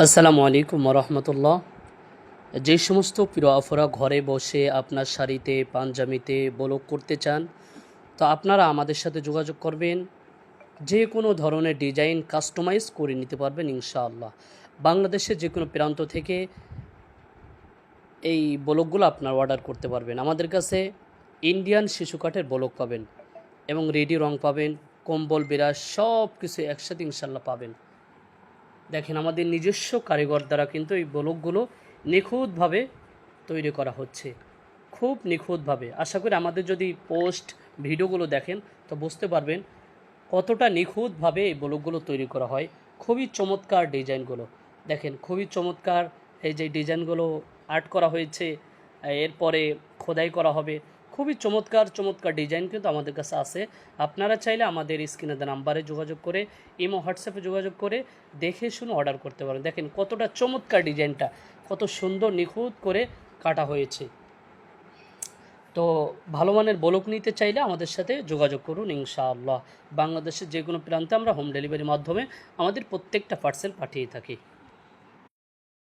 আসসালামু আলাইকুম রহমতুল্লাহ। যে সমস্ত প্রিয় আফরা ঘরে বসে আপনার শাড়িতে পাঞ্জাবিতে ব্লগ করতে চান, তো আপনারা আমাদের সাথে যোগাযোগ করবেন। যে কোনো ধরনের ডিজাইন কাস্টমাইজ করে নিতে পারবেন ইনশাআল্লাহ। বাংলাদেশের যে কোনো প্রান্ত থেকে এই ব্লগগুলো আপনার অর্ডার করতে পারবেন। আমাদের কাছে ইন্ডিয়ান শিশু কাঠের ব্লগ পাবেন এবং রেডি রং পাবেন, কম্বল বিরাজ সব কিছু একসাথে ইনশাআল্লাহ পাবেন। দেখেন, আমাদের নিজস্ব কারিগর দ্বারা কিন্তু এই ব্লকগুলো নিখুঁতভাবে তৈরি করা হচ্ছে, খুব নিখুঁতভাবে। আশা করি আমাদের যদি পোস্ট ভিডিওগুলো দেখেন তো বুঝতে পারবেন কতটা নিখুঁতভাবে এই ব্লকগুলো তৈরি করা হয়। খুবই চমৎকার ডিজাইনগুলো দেখেন, খুবই চমৎকার। এই যে ডিজাইনগুলো আর্ট করা হয়েছে, এরপরে খোদাই করা হবে। খুবই চমৎকার চমৎকার ডিজাইন কিন্তু আমাদের কাছে আছে। আপনারা চাইলে আমাদের স্ক্রিনে দেওয়া নাম্বারে যোগাযোগ করে, ইমো হোয়াটসঅ্যাপে যোগাযোগ করে দেখে শুনে অর্ডার করতে পারেন। দেখেন কতটা চমৎকার ডিজাইনটা, কত সুন্দর নিখুঁত করে কাটা হয়েছে। তো ভালো মানের ব্লক নিতে চাইলে আমাদের সাথে যোগাযোগ করুন ইনশাআল্লাহ। বাংলাদেশের যে কোনো প্রান্তে আমরা হোম ডেলিভারির মাধ্যমে আমাদের প্রত্যেকটা পার্সেল পাঠিয়ে থাকি।